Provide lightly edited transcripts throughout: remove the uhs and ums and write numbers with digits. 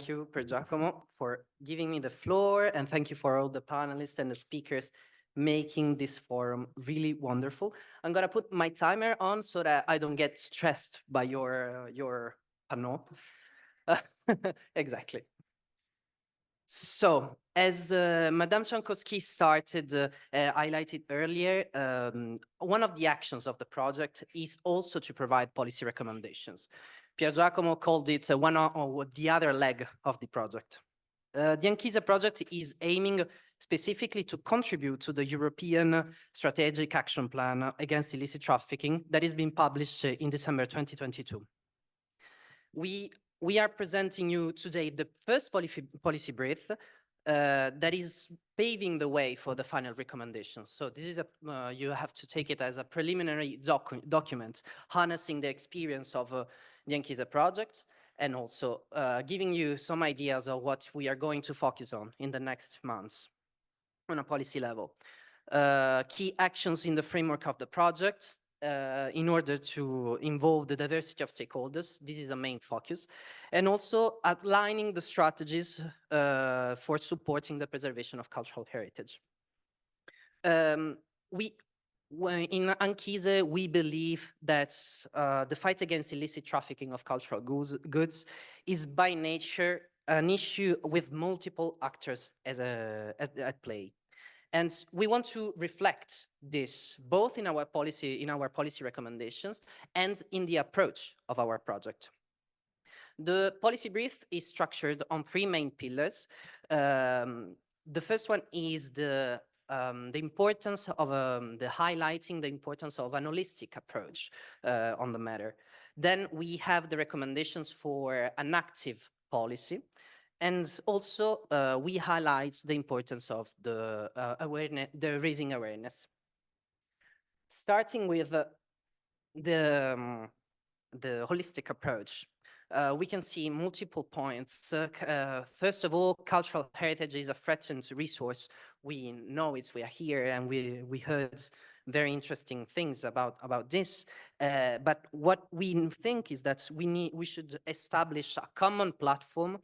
thank you, Per Giacomo, for giving me the floor, and thank you for all the panelists and the speakers making this forum really wonderful. I'm gonna put my timer on so that I don't get stressed by your panel. Exactly. So, as Madame Chankowski highlighted earlier, one of the actions of the project is also to provide policy recommendations. Pier Giacomo called it the other leg of the project. The ANCHISE project is aiming specifically to contribute to the European Strategic Action Plan against illicit trafficking that is being published in December 2022. We are presenting you today the first policy brief that is paving the way for the final recommendations. So this is you have to take it as a preliminary document harnessing the experience of the ANCHISE project and also giving you some ideas of what we are going to focus on in the next months on a policy level. Key actions in the framework of the project, in order to involve the diversity of stakeholders. This is the main focus. And also outlining the strategies for supporting the preservation of cultural heritage. In ANCHISE, we believe that the fight against illicit trafficking of cultural goods is by nature an issue with multiple actors at play. And we want to reflect this both in our policy recommendations and in the approach of our project. The policy brief is structured on three main pillars. The first one is the importance of highlighting the importance of an holistic approach on the matter. Then we have the recommendations for an active policy. And also, we highlight the importance of the raising awareness. Starting with the holistic approach, we can see multiple points. First of all, cultural heritage is a threatened resource. We know it. We are here, and we heard very interesting things about this. But what we think is that we should establish a common platform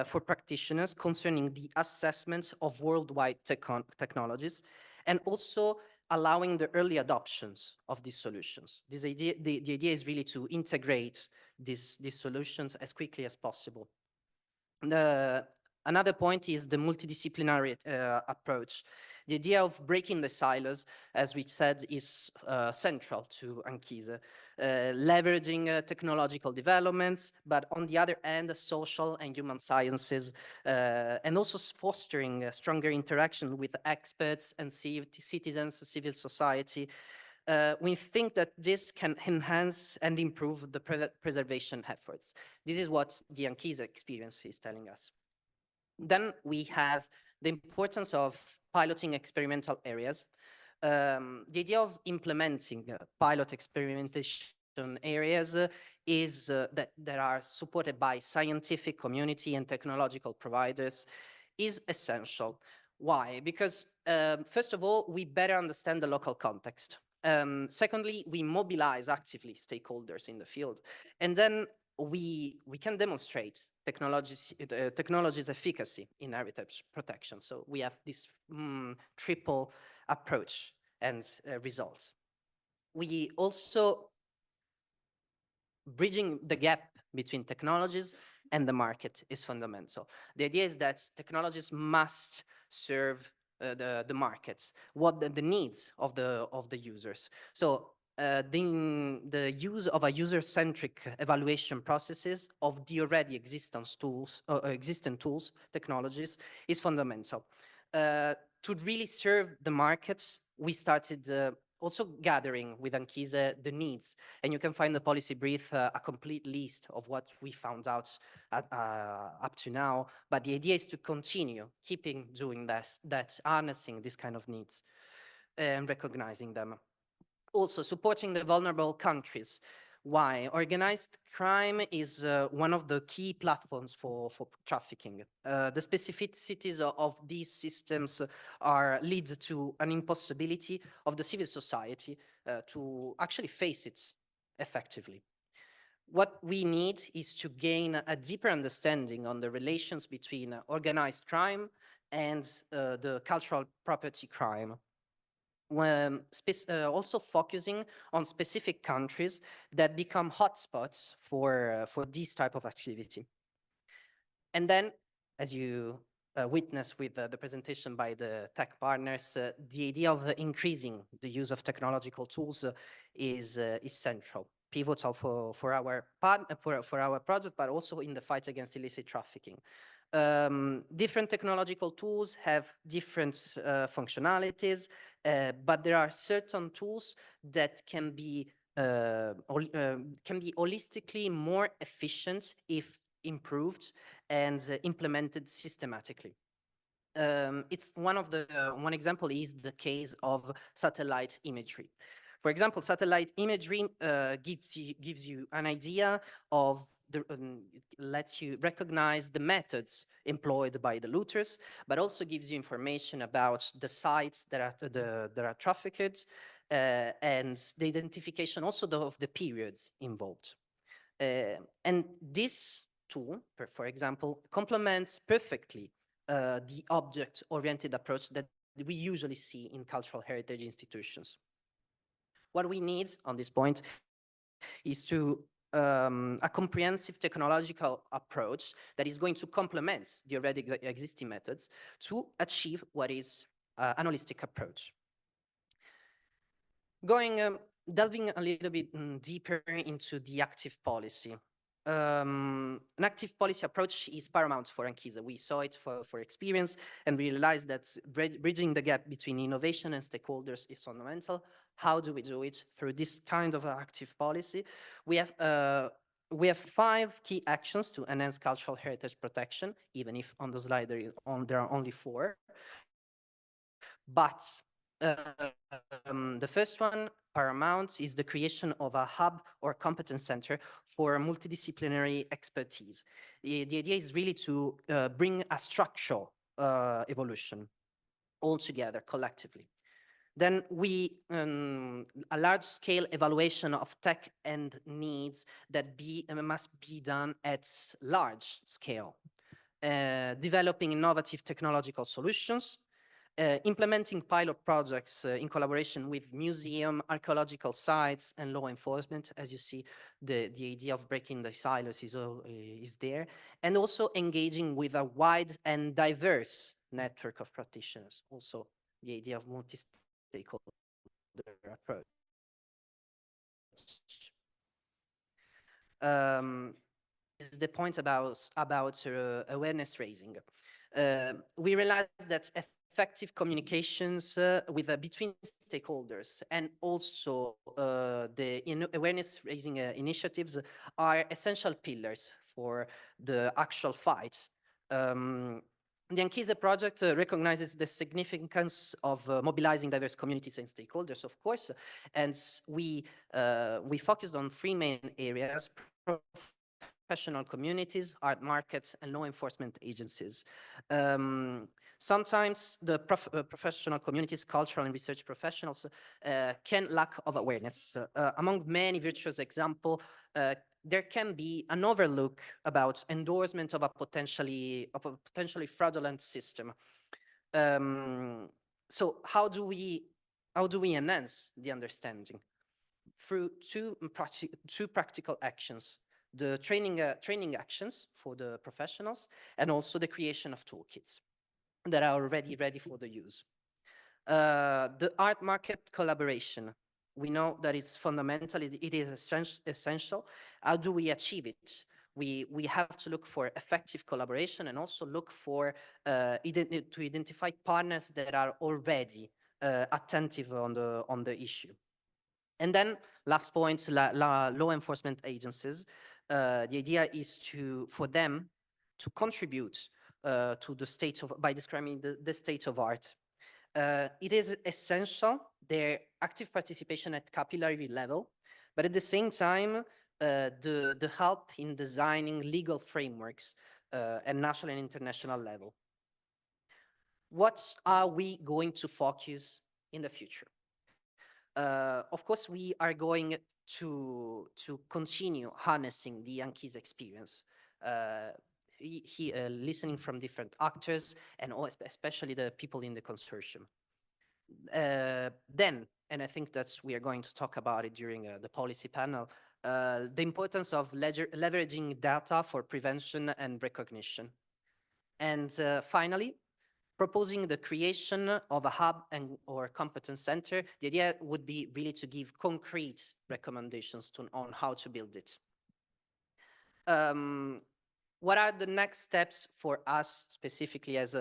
for practitioners concerning the assessment of worldwide technologies, and also allowing the early adoptions of these solutions. The idea is really to integrate these solutions as quickly as possible. Another point is the multidisciplinary approach. The idea of breaking the silos, as we said, is central to ANCHISE, leveraging technological developments, but on the other hand, social and human sciences, and also fostering a stronger interaction with experts and citizens, civil society. We think that this can enhance and improve the preservation efforts. This is what the ANCHISE experience is telling us. Then we have the importance of piloting experimental areas. The idea of implementing pilot experimentation areas is that are supported by scientific community and technological providers is essential. Why? Because first of all, we better understand the local context. Secondly, we mobilize actively stakeholders in the field. And then we can demonstrate technology's efficacy in heritage protection. So we have this triple approach and results. We also bridging the gap between technologies and the market is fundamental. The idea is that technologies must serve the markets, what the needs of the users. So the use of a user-centric evaluation processes of the already existent tools, technologies is fundamental. To really serve the markets, we started also gathering with ANCHISE the needs, and you can find the policy brief a complete list of what we found out up to now. But the idea is to continue keeping doing that harnessing this kind of needs and recognizing them. Also supporting the vulnerable countries. Why? Organized crime is one of the key platforms for trafficking. The specificities of these systems lead to an impossibility of the civil society to actually face it effectively. what we need is to gain a deeper understanding on the relations between organized crime and the cultural property crime. Also focusing on specific countries that become hotspots for this type of activity. And then, as you witnessed with the presentation by the tech partners, the idea of increasing the use of technological tools is central, pivotal for our project, but also in the fight against illicit trafficking. Different technological tools have different functionalities, but there are certain tools that can be holistically more efficient if improved and implemented systematically. It's one example is the case of satellite imagery. For example, satellite imagery gives you an idea of it lets you recognize the methods employed by the looters, but also gives you information about the sites that are trafficked, and the identification also of the periods involved. And this tool, for example, complements perfectly the object-oriented approach that we usually see in cultural heritage institutions. What we need on this point is a comprehensive technological approach that is going to complement the already existing methods to achieve what is an holistic approach. Delving a little bit deeper into the active policy. An active policy approach is paramount for ANCHISE. We saw it for experience and realized that bridging the gap between innovation and stakeholders is fundamental. How do we do it? Through this kind of active policy. We have 5 key actions to enhance cultural heritage protection, even if on the slide there are only 4. But the first one, paramount, is the creation of a hub or competence center for multidisciplinary expertise. The idea is really to bring a structural evolution all together collectively. Then a large-scale evaluation of tech and needs that must be done at large scale. Developing innovative technological solutions, implementing pilot projects in collaboration with museum, archaeological sites, and law enforcement. As you see, the idea of breaking the silos is there, and also engaging with a wide and diverse network of practitioners. Also, the idea of multi-stakeholder approach. Is the point about awareness raising. We realize that effective communications between stakeholders and also the awareness raising initiatives are essential pillars for the actual fight. The ANCHISE project recognizes the significance of mobilizing diverse communities and stakeholders, of course, and we focused on 3 main areas: professional communities, art markets, and law enforcement agencies. Sometimes the professional communities, cultural and research professionals can lack of awareness. Among many virtuous examples, there can be an overlook about endorsement of a potentially fraudulent system. So how do we enhance the understanding? Through two practical actions: the training actions for the professionals, and also the creation of toolkits that are already ready for the use. The art market collaboration. We know that it's fundamental, it is essential. How do we achieve it? We have to look for effective collaboration and also look for to identify partners that are already attentive on the issue. And then last point, law enforcement agencies. The idea is for them to contribute to the state of, by describing the state of art. It is essential, their active participation at capillary level, but at the same time, the help in designing legal frameworks at national and international level. What are we going to focus in the future? Of course, we are going to continue harnessing the ANCHISE experience. Listening from different actors and especially the people in the consortium. Then, and I think that's we are going to talk about it during the policy panel, the importance of leveraging data for prevention and recognition. And finally, proposing the creation of a hub or competence center. The idea would be really to give concrete recommendations on how to build it. What are the next steps for us specifically as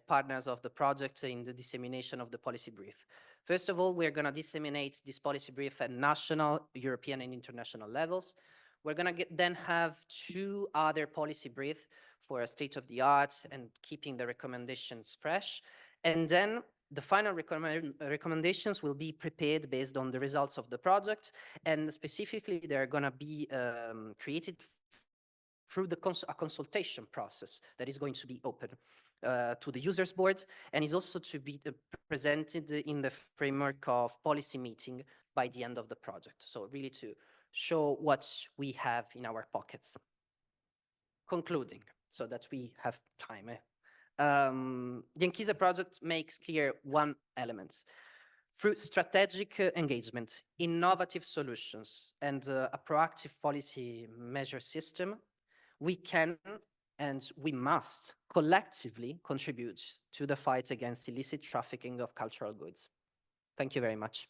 partners of the project in the dissemination of the policy brief? First of all, we're going to disseminate this policy brief at national, European, and international levels. We're going to then have 2 other policy briefs for a state-of-the-art and keeping the recommendations fresh. And then the final recommendations will be prepared based on the results of the project, and specifically they're going to be created through a consultation process that is going to be open to the users board and is also to be presented in the framework of policy meeting by the end of the project. So really to show what we have in our pockets. Concluding, so that we have time. The ANCHISE project makes clear one element. Through strategic engagement, innovative solutions, and a proactive policy measure system, we can and we must collectively contribute to the fight against illicit trafficking of cultural goods. Thank you very much.